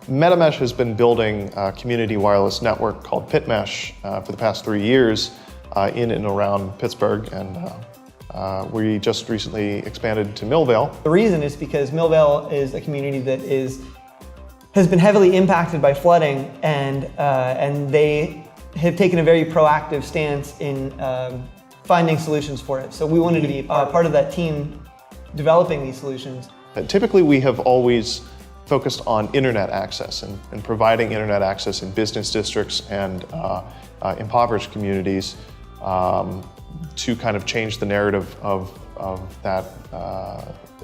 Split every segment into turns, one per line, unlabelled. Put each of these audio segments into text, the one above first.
MetaMesh has been building a community wireless network called PitMesh for the past 3 years in and around Pittsburgh, and we just recently expanded to Millvale.
The reason is because Millvale is a community that has been heavily impacted by flooding, and they have taken a very proactive stance in finding solutions for it. So we wanted to be part of that team developing these solutions.
Typically, we have always focused on internet access and providing internet access in business districts and impoverished communities to kind of change the narrative of that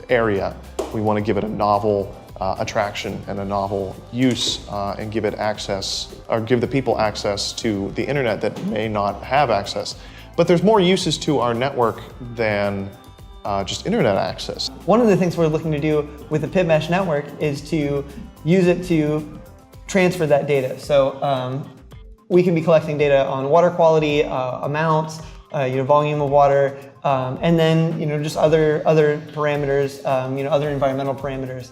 area. We want to give it a novel attraction and a novel use and give it access, or give the people access to the internet that may not have access. But there's more uses to our network than just internet access.
One of the things we're looking to do with the PitMesh network is to use it to transfer that data. So we can be collecting data on water quality, amounts, volume of water, and then just other parameters, other environmental parameters.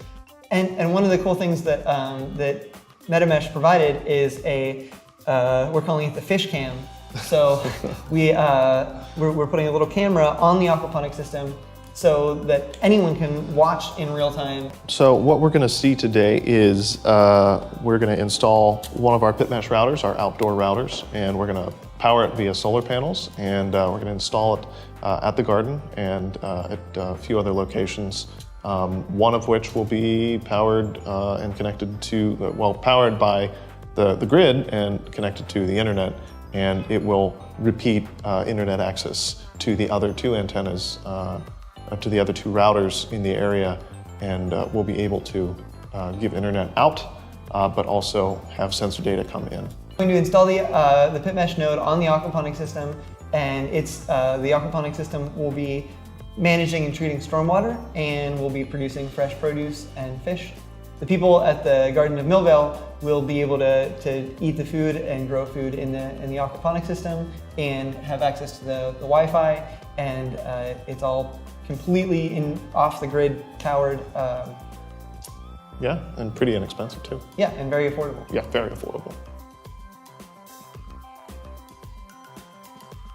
And one of the cool things that that MetaMesh provided is we're calling it the fish cam. So we're putting a little camera on the aquaponics system so that anyone can watch in real time.
So what we're going to see today is we're going to install one of our PitMesh routers, our outdoor routers, and we're going to power it via solar panels, and we're going to install it at the garden and at a few other locations. One of which will be powered and connected to, powered by the grid and connected to the internet, and it will repeat internet access to the other two antennas, to the other two routers in the area, and we'll be able to give internet out, but also have sensor data come in.
We're going to install the PitMesh node on the aquaponics system, and the aquaponics system will be managing and treating stormwater, and we'll be producing fresh produce and fish. The people at the Garden of Millvale will be able to eat the food and grow food in the aquaponics system and have access to the Wi-Fi, and it's all completely off the grid powered.
Yeah, and pretty inexpensive too.
Yeah, and very affordable.
Yeah, very affordable.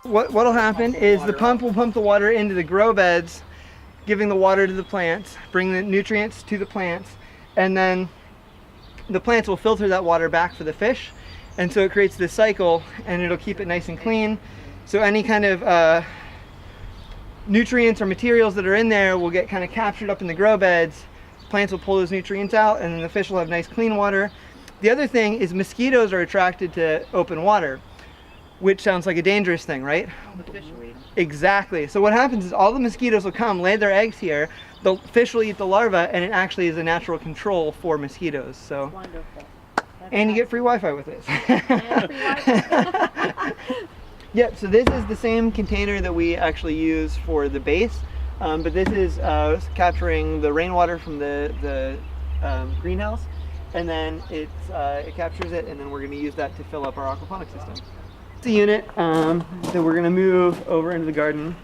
What'll happen is the pump will pump the water into the grow beds, giving the water to the plants, bring the nutrients to the plants, and then the plants will filter that water back for the fish, and so it creates this cycle, and it'll keep it nice and clean. So any kind of nutrients or materials that are in there will get kind of captured up in the grow beds. Plants will pull those nutrients out, and then the fish will have nice clean water. The other thing is mosquitoes are attracted to open water, which sounds like a dangerous thing, right?
The fish will eat them.
Exactly. So what happens is all the mosquitoes will come, lay their eggs here, the fish will eat the larvae, and it actually is a natural control for mosquitoes. So.
Wonderful.
And you get free Wi-Fi with this.
And free Wi-Fi.
Yep, so this is the same container that we actually use for the base, but this is capturing the rainwater from the greenhouse, and then it captures it, and then we're going to use that to fill up our aquaponics system. The unit that we're going to move over into the garden.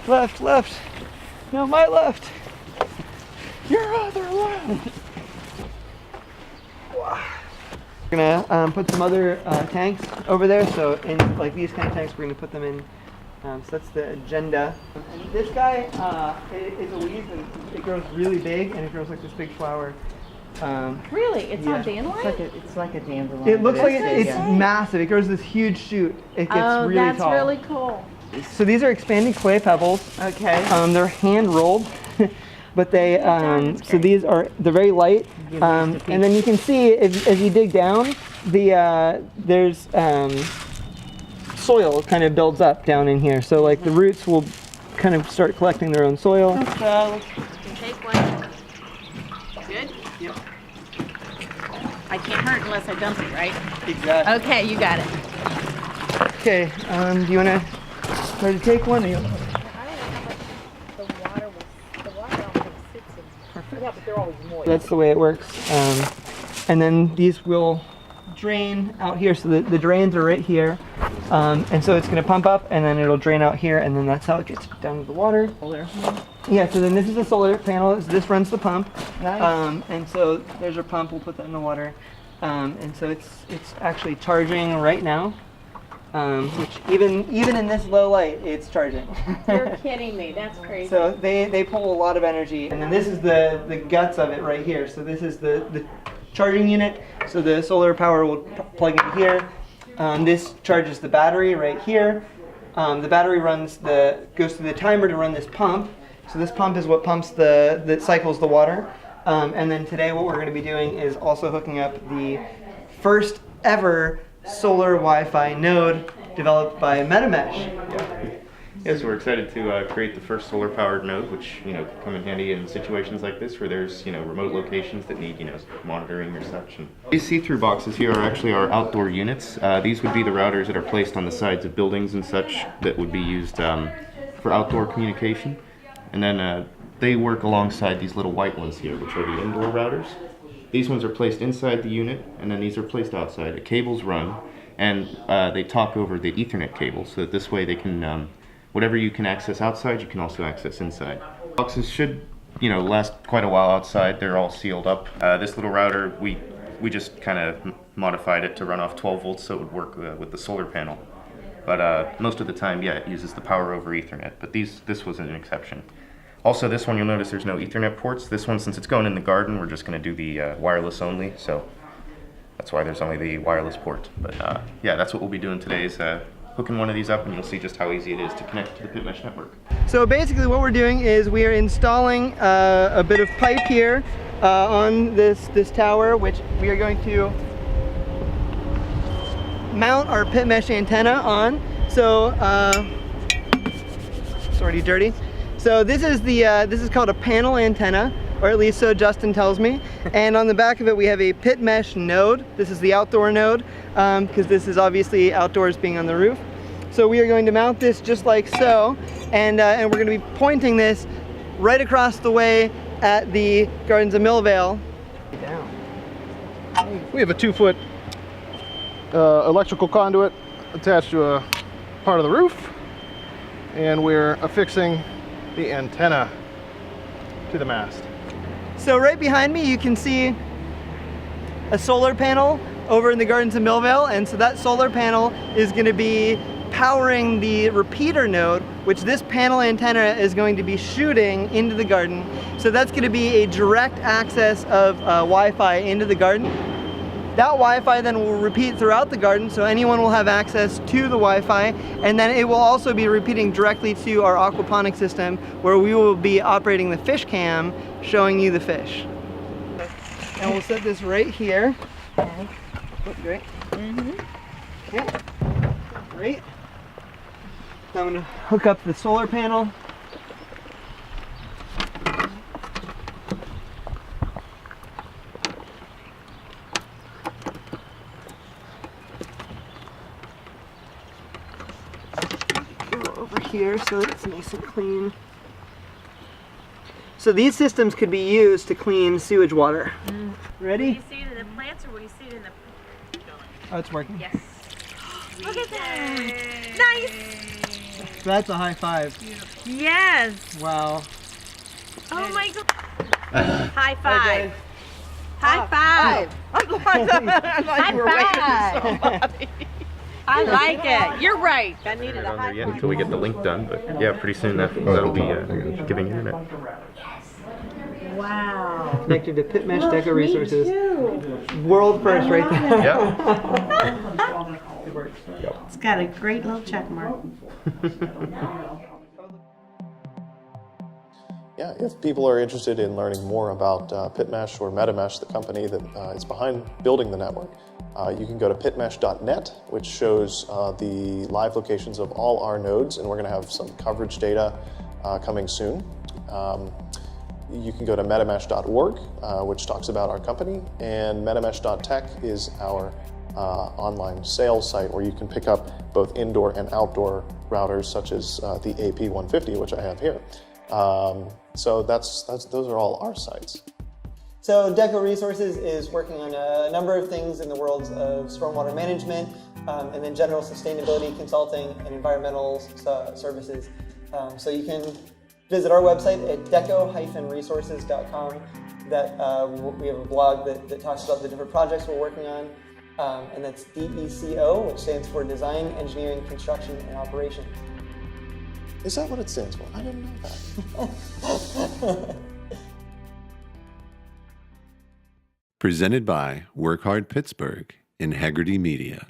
Left. No, my left. Your other left. We're gonna put some other tanks over there. So in like these kind of tanks, we're gonna put them in. So that's the agenda. And this guy is a weed, and it grows really big, and it grows like this big flower.
Really? It's
yeah.
not dandelion?
It's like a dandelion.
It looks like
That's
it's massive. It grows this huge shoot. It gets really
that's
tall.
really cool.
So these are expanding clay pebbles.
Okay.
They're hand rolled, but they're very light. And then you can see as you dig down, there's soil kind of builds up down in here. So like the roots will kind of start collecting their own soil.
You can take one. Good?
Yep.
I can't hurt unless I dump it, right?
Exactly.
Okay, you got it.
Okay. Do you want to try to take one? Or you...
I don't know how much the water always sits in.
Perfect.
Yeah, but they're always moist.
That's the way it works. And then these will drain out here. So the drains are right here. And so it's going to pump up, and then it'll drain out here, and then that's how it gets down to the water. Yeah, so then this is the solar panel. This runs the pump.
Nice.
And so there's our pump. We'll put that in the water. And so it's actually charging right now. Which even in this low light, it's charging.
You're kidding me. That's crazy.
So they pull a lot of energy. And then this is the guts of it right here. So this is the charging unit. So the solar power will plug in here. This charges the battery right here. The battery goes through the timer to run this pump. So this pump is what pumps that cycles the water. And then today what we're going to be doing is also hooking up the first ever solar Wi-Fi node developed by MetaMesh.
Yes, we're excited to create the first solar-powered node, which can come in handy in situations like this where there's remote locations that need monitoring or such. And these see-through boxes here are actually our outdoor units. These would be the routers that are placed on the sides of buildings and such that would be used for outdoor communication. And then they work alongside these little white ones here, which are the indoor routers. These ones are placed inside the unit, and then these are placed outside. The cables run, and they talk over the Ethernet cable, so that this way they can, whatever you can access outside, you can also access inside. Boxes should, last quite a while outside. They're all sealed up. This little router, we just kind of modified it to run off 12 volts, so it would work with the solar panel. But most of the time, yeah, it uses the power over Ethernet. But this was an exception. Also, this one, you'll notice there's no Ethernet ports. This one, since it's going in the garden, we're just going to do the wireless only. So that's why there's only the wireless port. But yeah, that's what we'll be doing today is hooking one of these up, and you'll see just how easy it is to connect to the PitMesh network.
So basically what we're doing is we are installing a bit of pipe here on this tower, which we are going to mount our PitMesh antenna on. So it's already dirty. So this is called a panel antenna, or at least so Justin tells me. And on the back of it we have a PitMesh node. This is the outdoor node, because this is obviously outdoors being on the roof. So we are going to mount this just like so, and we're going to be pointing this right across the way at the Gardens of Millvale.
We have a 2-foot electrical conduit attached to a part of the roof, and we're affixing the antenna to the mast.
So right behind me you can see a solar panel over in the Gardens of Millvale, and so that solar panel is going to be powering the repeater node, which this panel antenna is going to be shooting into the garden. So that's going to be a direct access of Wi-Fi into the garden. That Wi-Fi then will repeat throughout the garden, so anyone will have access to the Wi-Fi, and then it will also be repeating directly to our aquaponics system, where we will be operating the fish cam, showing you the fish. And we'll set this right here.
Okay.
Oh, great. Okay. Great. Now I'm going to hook up the solar panel. Over here so it's nice and clean. So these systems could be used to clean sewage water. Ready?
Do you see it in the plants or will you see it in the...
Oh, it's working.
Yes. Look at that. Nice.
That's a high five.
Yes.
Wow.
Oh my God. High five. High five. High five. I like it. You're right. I needed a high five.
Until we get the link done, but yeah, pretty soon that'll be giving internet.
Wow.
Connected to PitMesh DECO Resources. World first right there.
Yeah.
It works.
It's got a great little check mark.
Yeah, if people are interested in learning more about PitMesh or MetaMesh, the company that is behind building the network, you can go to pitmesh.net, which shows the live locations of all our nodes, and we're going to have some coverage data coming soon. You can go to metamesh.org, which talks about our company, and metamesh.tech is our online sales site where you can pick up both indoor and outdoor routers, such as the AP150, which I have here. So those are all our sites.
So DECO Resources is working on a number of things in the worlds of stormwater management, and then general sustainability consulting and environmental services. So you can visit our website at deco-resources.com. That we have a blog that talks about the different projects we're working on, and that's DECO, which stands for Design, Engineering, Construction, and Operations.
Is that what it stands for? I didn't know that.
Presented by Work Hard Pittsburgh and Haggerty Media.